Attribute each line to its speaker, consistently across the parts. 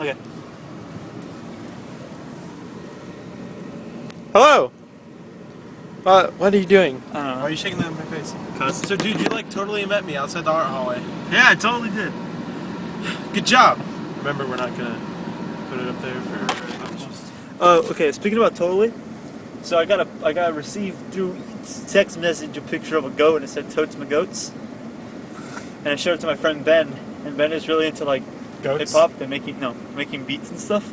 Speaker 1: Okay. Hello. What are you doing?
Speaker 2: I don't know.
Speaker 3: Why are you shaking that in my face?
Speaker 1: Cause.
Speaker 3: So, dude, you like totally met me outside the art hallway.
Speaker 1: Yeah, I totally did.
Speaker 3: Good job. Remember, we're not gonna put it up there for.
Speaker 1: Okay. Speaking about totally, so I got received through text message a picture of a goat and it said "Totes my goats," and I showed it to my friend Ben, and Ben is really into like hip
Speaker 3: Goats?
Speaker 1: hop and making beats and stuff.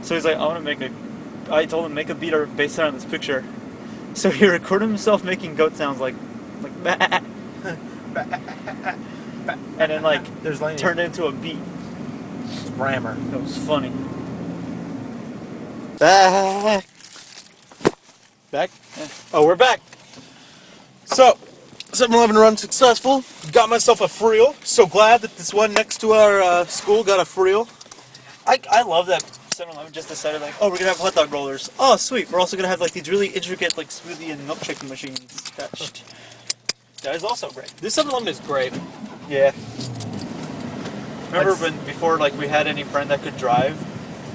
Speaker 1: So he's like, I told him make a beat based on this picture. So he recorded himself making goat sounds like bah. And then like
Speaker 3: There's lightning.
Speaker 1: turned it into a beat.
Speaker 3: Rammer.
Speaker 1: That was funny. Back.
Speaker 3: Back?
Speaker 1: Yeah.
Speaker 3: Oh, we're back. So, 7-Eleven run successful. Got myself a Friel. So glad that this one next to our school got a Friel.
Speaker 1: I love that 7-Eleven just decided like, oh, we're gonna have hot dog rollers. Oh, sweet. We're also gonna have like these really intricate like smoothie and milkshake machines attached. That is also great.
Speaker 3: This 7-Eleven is great.
Speaker 1: Yeah. Remember before like we had any friend that could drive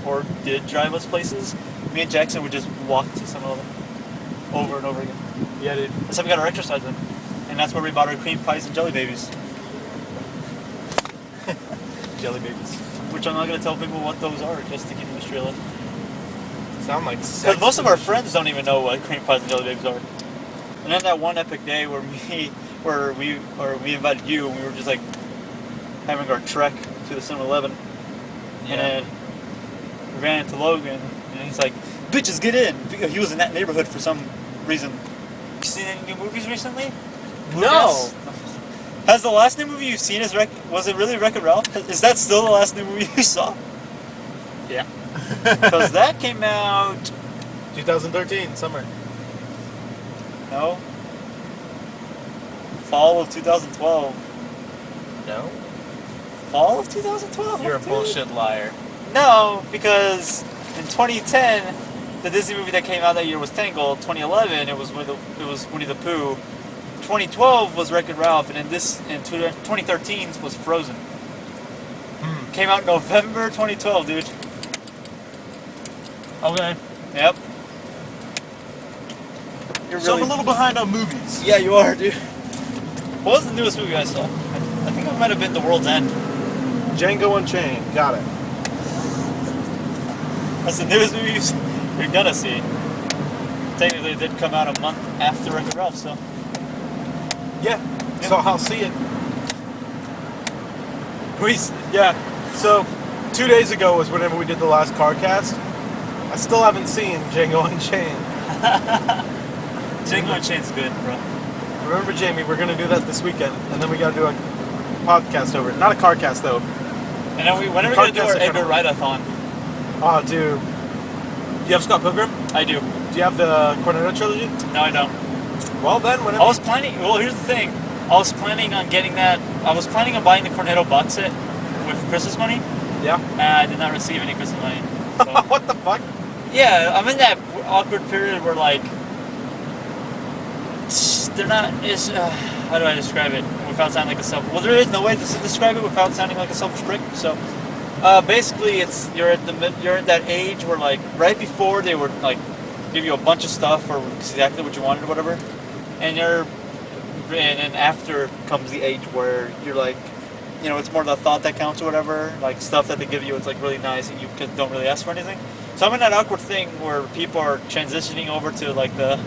Speaker 1: or did drive us places, me and Jackson would just walk to 7-Eleven over and over again.
Speaker 3: Yeah, dude.
Speaker 1: That's how we got our exercise in. And that's where we bought our cream pies and jelly babies.
Speaker 3: Jelly babies.
Speaker 1: Which I'm not going to tell people what those are, just to keep them straight up.
Speaker 3: Sound like
Speaker 1: Because
Speaker 3: sex.
Speaker 1: most of our friends don't even know what cream pies and jelly babies are. And then that one epic day where we invited you and we were just like having our trek to the 7-Eleven.
Speaker 3: Yeah.
Speaker 1: And we ran into Logan and he's like, bitches, get in! He was in that neighborhood for some reason. You seen any new movies recently?
Speaker 3: No.
Speaker 1: Has the last new movie you've seen was it really Wreck-It Ralph? Is that still the last new movie you saw?
Speaker 3: Yeah.
Speaker 1: Because that came out...
Speaker 3: 2013, summer.
Speaker 1: No. Fall of 2012.
Speaker 3: No.
Speaker 1: Fall of 2012?
Speaker 3: You're a
Speaker 1: dude?
Speaker 3: bullshit liar.
Speaker 1: No, because in 2010, the Disney movie that came out that year was Tangled. 2011, it was Winnie the Pooh. 2012 was Wreck-It Ralph, and in 2013 was Frozen. Came out November 2012, dude.
Speaker 3: Okay.
Speaker 1: Yep. You're
Speaker 3: So
Speaker 1: really...
Speaker 3: I'm a little behind on movies.
Speaker 1: Yeah, you are, dude. What was the newest movie I saw? I think it might have been The World's End.
Speaker 3: Django Unchained. Got it.
Speaker 1: That's the newest movie you're gonna see. Technically, it did come out a month after Wreck-It Ralph, so...
Speaker 3: Yeah. So I'll see it. Yeah. So 2 days ago was whenever we did the last CarCast. I still haven't seen Django Unchained.
Speaker 1: Django Unchained's good, bro.
Speaker 3: Remember, Jamie, we're gonna do that this weekend, and then we gotta do a podcast over it. Not a CarCast though.
Speaker 1: And then when are we gonna do our Edgar Wright-a-thon?
Speaker 3: Oh, dude. Do you have Scott Pilgrim?
Speaker 1: I do.
Speaker 3: Do you have the Cornetto trilogy?
Speaker 1: No, I don't.
Speaker 3: Well, then, whenever.
Speaker 1: I was planning. Well, here's the thing. I was planning on getting that. I was planning on buying the Cornetto box set with Christmas money.
Speaker 3: Yeah.
Speaker 1: And I did not receive any Christmas money. So.
Speaker 3: What the fuck?
Speaker 1: Yeah, I'm in that awkward period where like they're not. How do I describe it without sounding like a self? Well, there is no way to describe it without sounding like a selfish prick. So. Basically, you're at that age where like right before they would like give you a bunch of stuff or exactly what you wanted or whatever, and then after comes the age where you're like, you know, it's more the thought that counts or whatever. Like stuff that they give you, it's like really nice and you don't really ask for anything. So I'm in that awkward thing where people are transitioning over to like the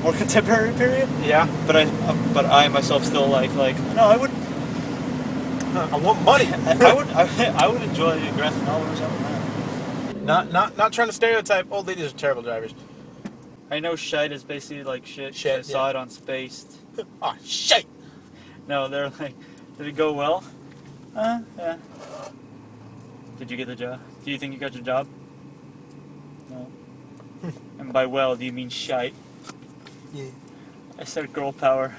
Speaker 1: more contemporary period.
Speaker 3: Yeah.
Speaker 1: But I myself still like no, I would.
Speaker 3: I want money.
Speaker 1: I would enjoy a graphic novel or something.
Speaker 3: Not trying to stereotype. Old ladies are terrible drivers.
Speaker 1: I know shite is basically like shit.
Speaker 3: Shit,
Speaker 1: I saw it on Spaced.
Speaker 3: Oh, shit.
Speaker 1: No, they're like, did it go well? Yeah. Did you get the job? Do you think you got your job? No. And by well, do you mean shite?
Speaker 3: Yeah.
Speaker 1: I said girl power.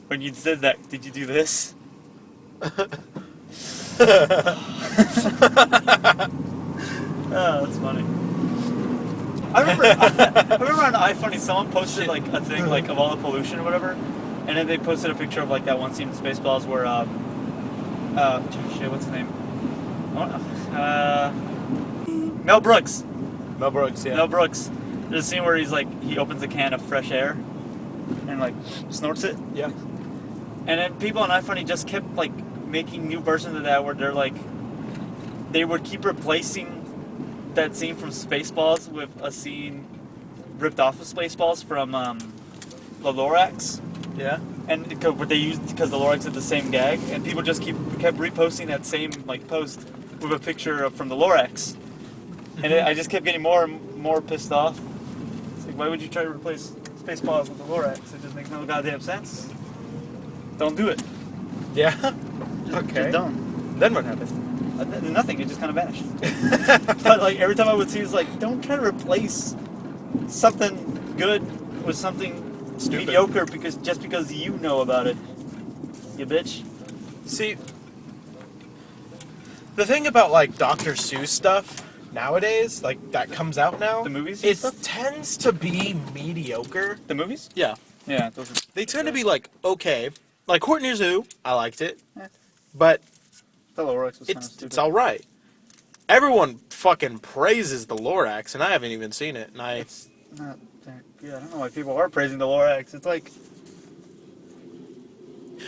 Speaker 1: When you said that, did you do this? Oh, that's funny. I remember on iFunny someone posted like a thing like of all the pollution or whatever, and then they posted a picture of like that one scene in Spaceballs where Shit, what's his name? Mel Brooks.
Speaker 3: Mel Brooks, yeah.
Speaker 1: Mel Brooks. There's a scene where he's like, he opens a can of fresh air and like snorts it.
Speaker 3: Yeah.
Speaker 1: And then people on iFunny just kept like making new versions of that where they're like, they would keep replacing that scene from Spaceballs with a scene ripped off of Spaceballs from the Lorax.
Speaker 3: Yeah.
Speaker 1: And what they used because the Lorax had the same gag, and people just kept reposting that same like post with a picture from the Lorax, and I just kept getting more and more pissed off. It's like, why would you try to replace Spaceballs with the Lorax? It just makes no goddamn sense. Don't do it.
Speaker 3: Yeah.
Speaker 1: Just don't.
Speaker 3: Then what happened?
Speaker 1: Nothing. It just kind of vanished. But like every time I would see, it's like, don't try to replace something good with something
Speaker 3: Stupid.
Speaker 1: mediocre just because you know about it, you bitch.
Speaker 3: See, the thing about like Dr. Seuss stuff nowadays, like that comes out now,
Speaker 1: The movies?
Speaker 3: it tends to be mediocre.
Speaker 1: The movies?
Speaker 3: Yeah.
Speaker 1: Yeah, those are,
Speaker 3: They tend to be like okay. Like Courtney Zoo, I liked it,
Speaker 1: Eh.
Speaker 3: but
Speaker 1: the Lorax was kind of stupid.
Speaker 3: it's all right. Everyone fucking praises the Lorax, and I haven't even seen it. And
Speaker 1: It's not that good. I don't know why people are praising the Lorax. It's like,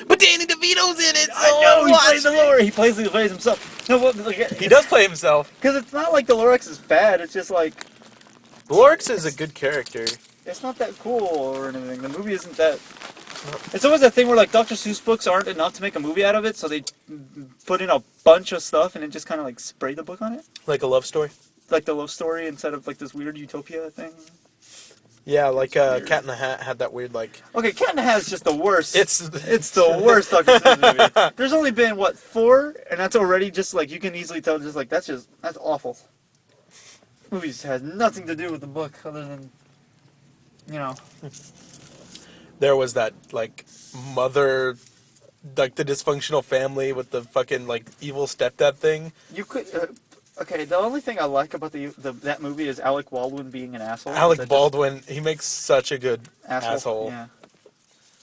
Speaker 3: but Danny DeVito's in it. So
Speaker 1: I know he
Speaker 3: watch
Speaker 1: plays the
Speaker 3: it.
Speaker 1: Lorax. He plays himself. No, but like,
Speaker 3: He does play himself.
Speaker 1: because it's not like the Lorax is bad. It's just like
Speaker 3: The Lorax is a good character.
Speaker 1: it's not that cool or anything. The movie isn't that. It's always that thing where like Dr. Seuss books aren't enough to make a movie out of it, so they put in a bunch of stuff and then just kind of like spray the book on it,
Speaker 3: Like a love story.
Speaker 1: like the love story instead of like this weird utopia thing.
Speaker 3: Yeah, like
Speaker 1: weird.
Speaker 3: Cat in the Hat had that weird like.
Speaker 1: Okay, Cat in the Hat is just the worst.
Speaker 3: It's
Speaker 1: the worst Dr. Seuss movie. There's only been what 4, and that's already just like you can easily tell. Just like that's awful. Movies has nothing to do with the book other than, you know.
Speaker 3: There was that like mother, like the dysfunctional family with the fucking like evil stepdad thing.
Speaker 1: You could. Okay, the only thing I like about that movie is Alec Baldwin being an asshole.
Speaker 3: Alec Baldwin, he makes such a good asshole.
Speaker 1: Yeah.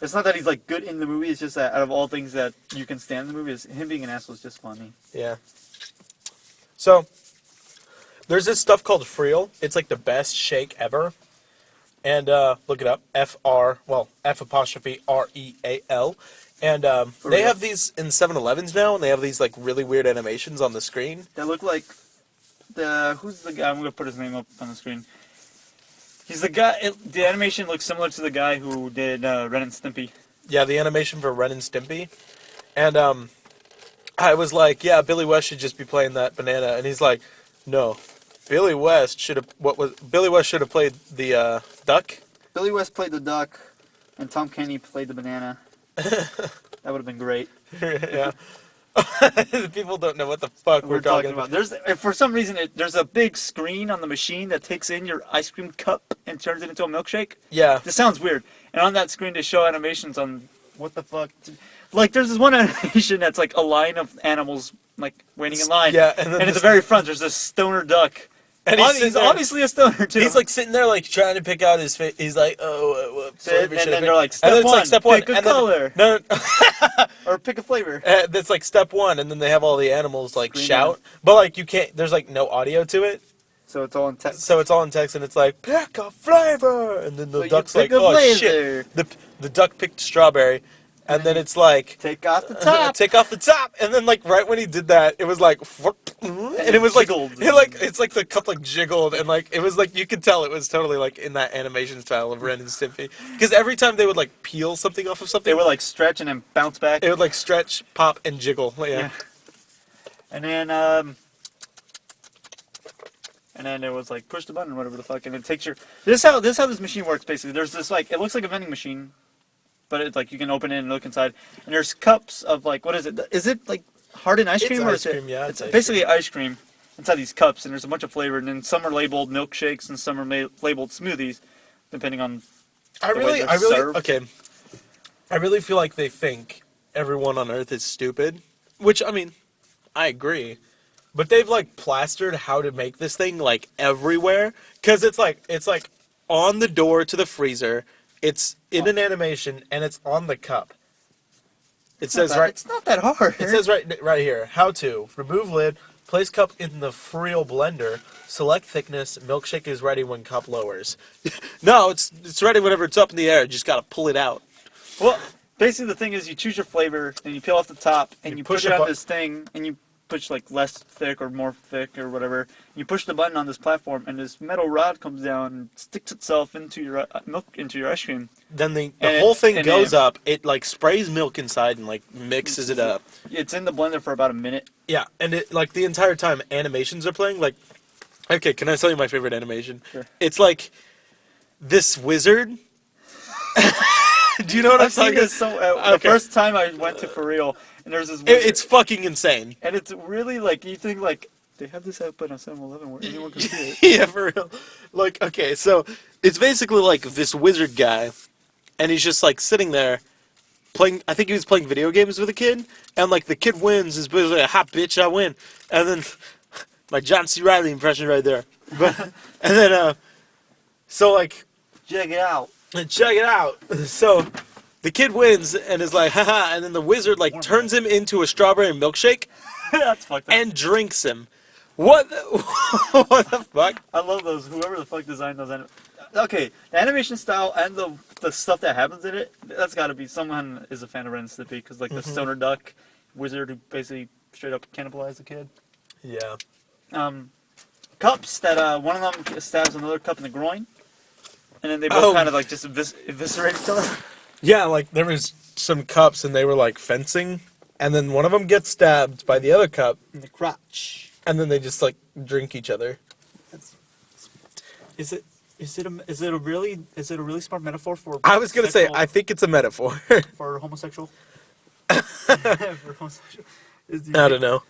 Speaker 1: It's not that he's like good in the movie. It's just that out of all things that you can stand in the movie, is him being an asshole is just funny.
Speaker 3: Yeah. So, there's this stuff called Friel. It's like the best shake ever. And look it up. F apostrophe REAL. And they have these in 7-Elevens now, and they have these like really weird animations on the screen.
Speaker 1: They look like who's the guy? I'm gonna put his name up on the screen. He's the guy. The animation looks similar to the guy who did Ren and Stimpy.
Speaker 3: Yeah, the animation for Ren and Stimpy. And I was like, yeah, Billy West should just be playing that banana, and he's like, no. Billy West should have played the duck.
Speaker 1: Billy West played the duck, and Tom Kenny played the banana. That would have been great.
Speaker 3: Yeah. People don't know what the fuck we're talking about.
Speaker 1: There's for some reason there's a big screen on the machine that takes in your ice cream cup and turns it into a milkshake.
Speaker 3: Yeah.
Speaker 1: This sounds weird. And on that screen they show animations on what the fuck. Like there's this one animation that's like a line of animals like waiting in line.
Speaker 3: Yeah.
Speaker 1: And at the very front there's a stoner duck. And he's obviously a stoner too.
Speaker 3: He's like sitting there like trying to pick out his face. He's like, oh, what flavor
Speaker 1: and
Speaker 3: should I
Speaker 1: then
Speaker 3: pick?
Speaker 1: they're like, step one, pick a color.
Speaker 3: No.
Speaker 1: Or pick a flavor.
Speaker 3: That's like step 1, and then they have all the animals like
Speaker 1: Scream
Speaker 3: shout.
Speaker 1: out.
Speaker 3: But like you can't, there's like no audio to it.
Speaker 1: So it's all in text.
Speaker 3: So it's all in text, and it's like, pick a flavor! And then the
Speaker 1: So
Speaker 3: duck's
Speaker 1: you
Speaker 3: like,
Speaker 1: pick a
Speaker 3: oh
Speaker 1: flavor.
Speaker 3: shit. The duck picked strawberry. And then it's like,
Speaker 1: take off the top.
Speaker 3: take off the top. And then like right when he did that, it was like, and it was like, it's like the cup like jiggled, and like it was like you could tell it was totally like in that animation style of Ren and Stimpy. Because every time they would like peel something off of something,
Speaker 1: They would like stretch and then bounce back.
Speaker 3: it would like stretch, pop, and jiggle. Yeah.
Speaker 1: And then it was like push the button or whatever the fuck, and it takes your. This is how this machine works basically. There's this like it looks like a vending machine, but it's like you can open it and look inside, and there's cups of like what is it? Is it like hardened ice cream or
Speaker 3: ice
Speaker 1: is
Speaker 3: cream,
Speaker 1: it?
Speaker 3: yeah,
Speaker 1: It's
Speaker 3: it's ice
Speaker 1: basically ice cream inside these cups, and there's a bunch of flavor, and then some are labeled milkshakes and some are labeled smoothies, depending on.
Speaker 3: I really
Speaker 1: served.
Speaker 3: okay. I really feel like they think everyone on Earth is stupid, which I mean, I agree. But they've like plastered how to make this thing like everywhere, because it's like on the door to the freezer, it's in an animation, and it's on the cup. It says right.
Speaker 1: It's not that hard.
Speaker 3: It says right here. How to remove lid. Place cup in the Friel blender. Select thickness. Milkshake is ready when cup lowers. No, it's ready whenever it's up in the air. You just gotta pull it out.
Speaker 1: Well, basically the thing is you choose your flavor and you peel off the top and you
Speaker 3: push
Speaker 1: put it
Speaker 3: a
Speaker 1: on this thing and you push like less thick or more thick or whatever. You push the button on this platform and this metal rod comes down and sticks itself into your milk into your ice cream.
Speaker 3: Then the whole thing goes up. It like sprays milk inside and like mixes it up.
Speaker 1: It's in the blender for about a minute.
Speaker 3: Yeah, and it like the entire time animations are playing. Like, okay, can I tell you my favorite animation?
Speaker 1: Sure.
Speaker 3: It's like this wizard. Do you know what I'm talking about?
Speaker 1: The first time I went to For Real, and there's this wizard,
Speaker 3: It's fucking insane.
Speaker 1: and it's really like, you think like, they have this output on 7-Eleven where anyone can see it.
Speaker 3: Yeah, for real. Like, okay, so it's basically like this wizard guy, and he's just like sitting there playing. I think he was playing video games with a kid, and like the kid wins. Is basically like, "Ha, bitch, I win!" And then my John C. Reilly impression right there. But and then so like
Speaker 1: Check it out.
Speaker 3: check it out. So the kid wins and is like, haha, and then the wizard like turns him into a strawberry milkshake
Speaker 1: That's fucked up.
Speaker 3: and drinks him. What what the fuck?
Speaker 1: I love those. Whoever the fuck designed those. Okay, the animation style and the stuff that happens in it. That's got to be someone is a fan of Ren and Stimpy because like the stoner duck wizard who basically straight up cannibalized the kid.
Speaker 3: Yeah.
Speaker 1: Cups that one of them stabs another cup in the groin, and then they both kind of like just eviscerate each other.
Speaker 3: Yeah, like there was some cups and they were like fencing, and then one of them gets stabbed by the other cup,
Speaker 1: In the crotch.
Speaker 3: and then they just like drink each other.
Speaker 1: Is it a really smart metaphor for?
Speaker 3: I was gonna say, I think it's a metaphor.
Speaker 1: for homosexual. For homosexual.
Speaker 3: I don't know.